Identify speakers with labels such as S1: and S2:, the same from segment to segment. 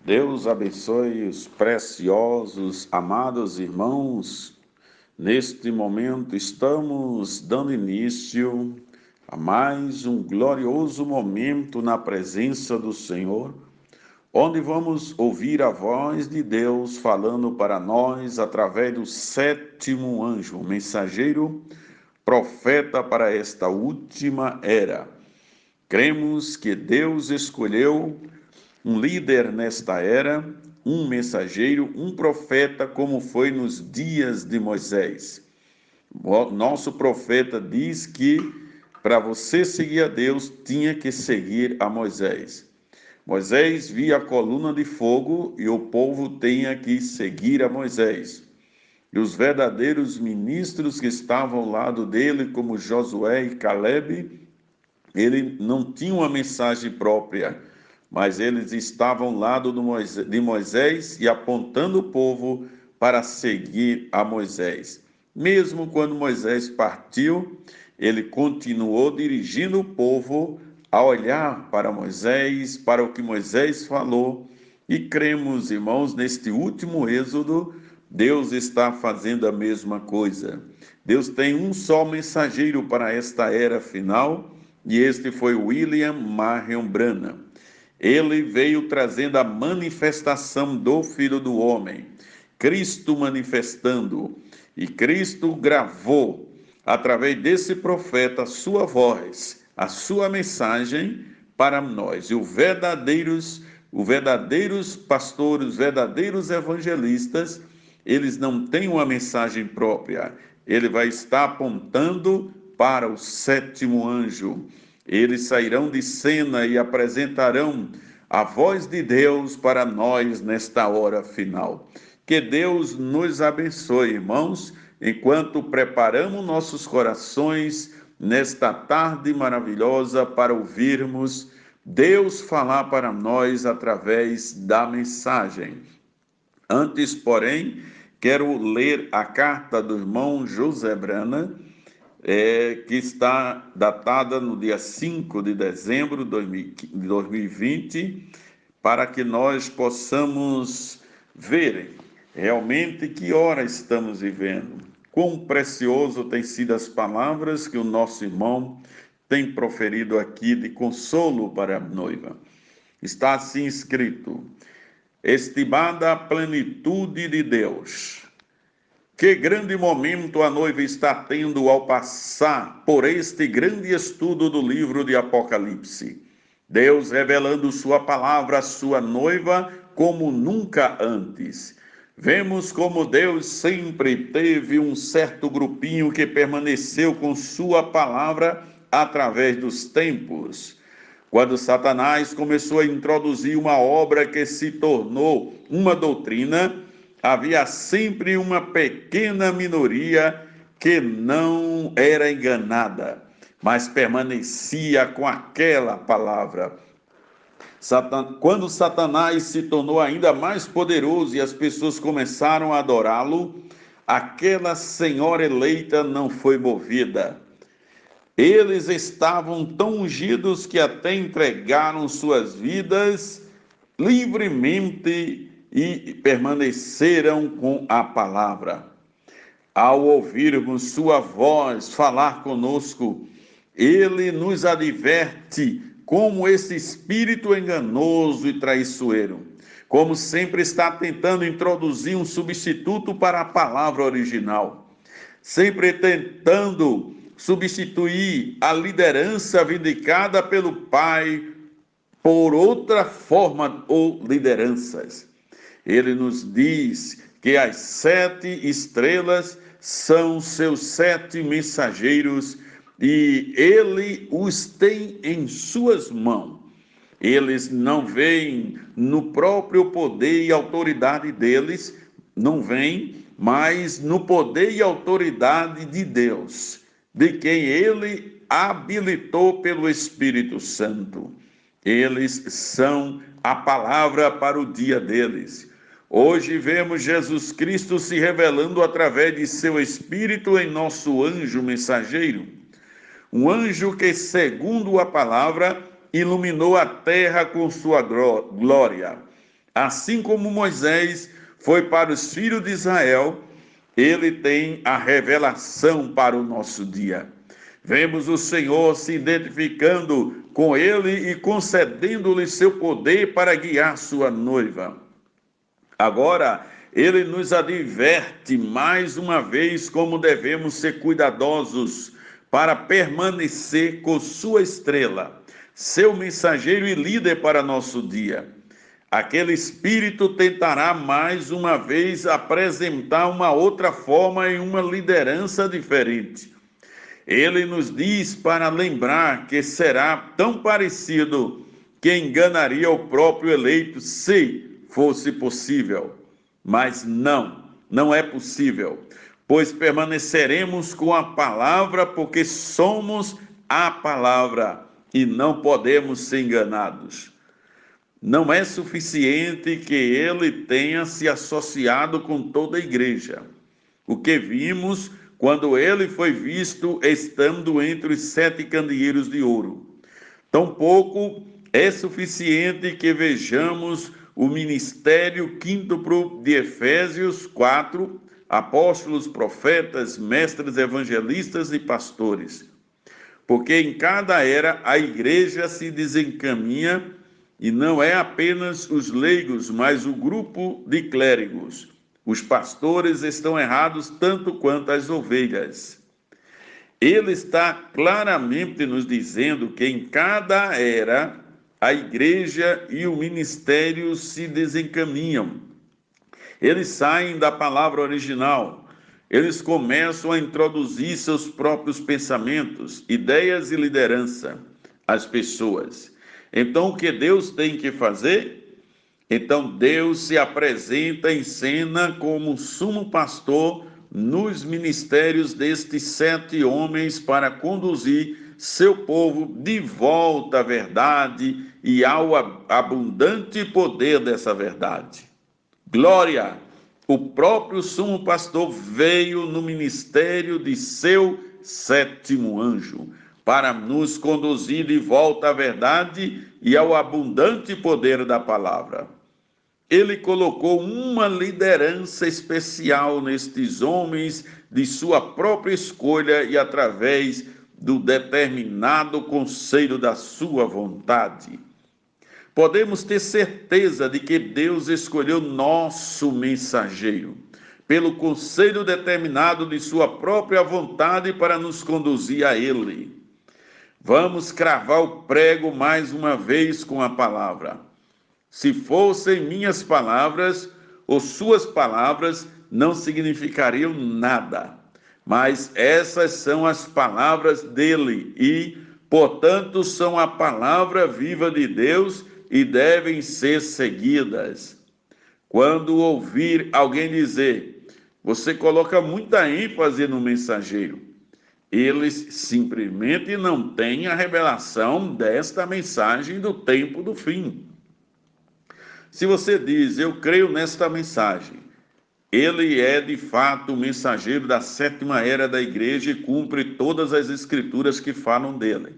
S1: Deus abençoe os preciosos, amados irmãos. Neste momento estamos dando início a mais um glorioso momento na presença do Senhor, onde vamos ouvir a voz de Deus falando para nós através do sétimo anjo, mensageiro, profeta para esta última era. Cremos que Deus escolheu um líder nesta era, um mensageiro, um profeta, como foi nos dias de Moisés. O nosso profeta diz que para você seguir a Deus, tinha que seguir a Moisés. Moisés via a coluna de fogo e o povo tinha que seguir a Moisés. E os verdadeiros ministros que estavam ao lado dele, como Josué e Calebe, ele não tinha uma mensagem própria, mas eles estavam ao lado de Moisés e apontando o povo para seguir a Moisés. Mesmo quando Moisés partiu, ele continuou dirigindo o povo a olhar para Moisés, para o que Moisés falou, e cremos, irmãos, neste último êxodo, Deus está fazendo a mesma coisa. Deus tem um só mensageiro para esta era final, e este foi William Marion Branham. Ele veio trazendo a manifestação do Filho do Homem, Cristo manifestando, e Cristo gravou, através desse profeta, a sua voz, a sua mensagem para nós. E os verdadeiros pastores, os verdadeiros evangelistas, eles não têm uma mensagem própria, ele vai estar apontando para o sétimo anjo. Eles sairão de cena e apresentarão a voz de Deus para nós nesta hora final. Que Deus nos abençoe, irmãos, enquanto preparamos nossos corações nesta tarde maravilhosa para ouvirmos Deus falar para nós através da mensagem. Antes, porém, quero ler a carta do irmão José Branham, que está datada no dia 5 de dezembro de 2020, para que nós possamos ver realmente que hora estamos vivendo. Quão precioso têm sido as palavras que o nosso irmão tem proferido aqui de consolo para a noiva. Está assim escrito: estimada a plenitude de Deus, que grande momento a noiva está tendo ao passar por este grande estudo do livro de Apocalipse. Deus revelando sua palavra à sua noiva como nunca antes. Vemos como Deus sempre teve um certo grupinho que permaneceu com sua palavra através dos tempos. Quando Satanás começou a introduzir uma obra que se tornou uma doutrina, havia sempre uma pequena minoria que não era enganada, mas permanecia com aquela palavra. Quando Satanás se tornou ainda mais poderoso e as pessoas começaram a adorá-lo, aquela senhora eleita não foi movida. Eles estavam tão ungidos que até entregaram suas vidas livremente e permaneceram com a palavra. Ao ouvirmos sua voz falar conosco, ele nos adverte como esse espírito enganoso e traiçoeiro, como sempre está tentando introduzir um substituto para a palavra original, sempre tentando substituir a liderança vindicada pelo Pai por outra forma ou lideranças. Ele nos diz que as 7 estrelas são seus 7 mensageiros e ele os tem em suas mãos. Eles não veem no próprio poder e autoridade deles, não veem, mas no poder e autoridade de Deus, de quem ele habilitou pelo Espírito Santo. Eles são a palavra para o dia deles. Hoje vemos Jesus Cristo se revelando através de seu Espírito em nosso anjo mensageiro. Um anjo que, segundo a palavra, iluminou a terra com sua glória. Assim como Moisés foi para os filhos de Israel, ele tem a revelação para o nosso dia. Vemos o Senhor se identificando com ele e concedendo-lhe seu poder para guiar sua noiva. Agora, ele nos adverte mais uma vez como devemos ser cuidadosos para permanecer com sua estrela, seu mensageiro e líder para nosso dia. Aquele espírito tentará mais uma vez apresentar uma outra forma e uma liderança diferente. Ele nos diz para lembrar que será tão parecido que enganaria o próprio eleito se fosse possível. Mas não é possível, pois permaneceremos com a palavra porque somos a palavra e não podemos ser enganados. Não é suficiente que ele tenha se associado com toda a igreja. O que vimos quando ele foi visto estando entre os 7 candeeiros de ouro. Tampouco é suficiente que vejamos o ministério quíntuplo de Efésios 4, apóstolos, profetas, mestres, evangelistas e pastores. Porque em cada era a igreja se desencaminha e não é apenas os leigos, mas o grupo de clérigos. Os pastores estão errados tanto quanto as ovelhas. Ele está claramente nos dizendo que em cada era a igreja e o ministério se desencaminham. Eles saem da palavra original. Eles começam a introduzir seus próprios pensamentos, ideias e liderança às pessoas. Então, o que Deus tem que fazer? Então, Deus se apresenta em cena como sumo pastor nos ministérios destes 7 homens para conduzir seu povo de volta à verdade e ao abundante poder dessa verdade. Glória! O próprio sumo pastor veio no ministério de seu 7º anjo para nos conduzir de volta à verdade e ao abundante poder da palavra. Ele colocou uma liderança especial nestes homens de sua própria escolha e através do determinado conselho da sua vontade. Podemos ter certeza de que Deus escolheu nosso mensageiro, pelo conselho determinado de sua própria vontade para nos conduzir a Ele. Vamos cravar o prego mais uma vez com a palavra. Se fossem minhas palavras ou suas palavras, não significariam nada. Mas essas são as palavras dele e, portanto, são a palavra viva de Deus e devem ser seguidas. Quando ouvir alguém dizer, você coloca muita ênfase no mensageiro, eles simplesmente não têm a revelação desta mensagem do tempo do fim. Se você diz, eu creio nesta mensagem, ele é de fato o mensageiro da 7ª era da igreja e cumpre todas as escrituras que falam dele.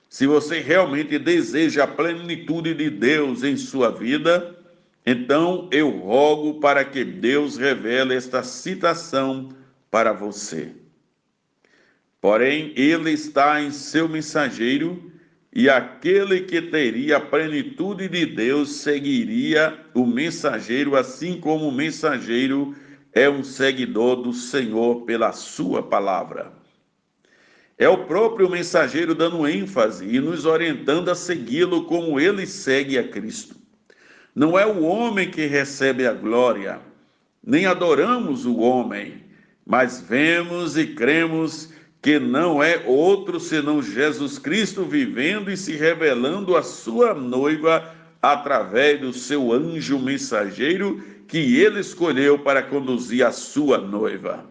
S1: Se você realmente deseja a plenitude de Deus em sua vida, então eu rogo para que Deus revele esta citação para você. Porém, ele está em seu mensageiro, e aquele que teria a plenitude de Deus seguiria o mensageiro, assim como o mensageiro é um seguidor do Senhor pela sua palavra. É o próprio mensageiro dando ênfase e nos orientando a segui-lo como ele segue a Cristo. Não é o homem que recebe a glória, nem adoramos o homem, mas vemos e cremos que não é outro senão Jesus Cristo vivendo e se revelando à sua noiva através do seu anjo mensageiro que ele escolheu para conduzir a sua noiva.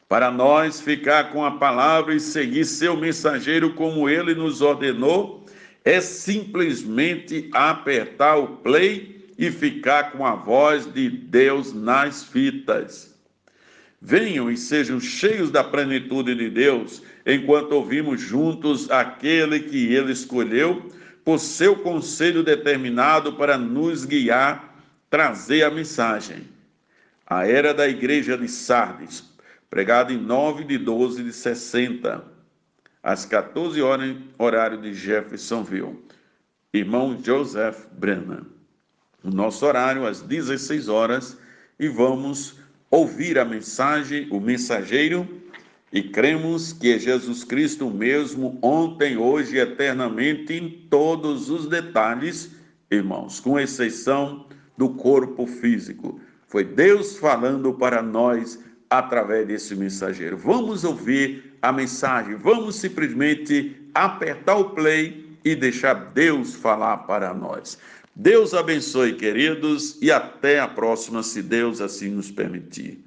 S1: Para nós ficar com a palavra e seguir seu mensageiro como ele nos ordenou, é simplesmente apertar o play e ficar com a voz de Deus nas fitas. Venham e sejam cheios da plenitude de Deus, enquanto ouvimos juntos aquele que ele escolheu por seu conselho determinado para nos guiar, trazer a mensagem. A Era da Igreja de Sardes, pregado em 9/12/60, às 14 horas, horário de Jeffersonville. Irmão Joseph Brennan. O nosso horário às 16 horas e vamos ouvir a mensagem, o mensageiro, e cremos que é Jesus Cristo mesmo, ontem, hoje e eternamente, em todos os detalhes, irmãos, com exceção do corpo físico. Foi Deus falando para nós através desse mensageiro. Vamos ouvir a mensagem, vamos simplesmente apertar o play e deixar Deus falar para nós. Deus abençoe, queridos, e até a próxima, se Deus assim nos permitir.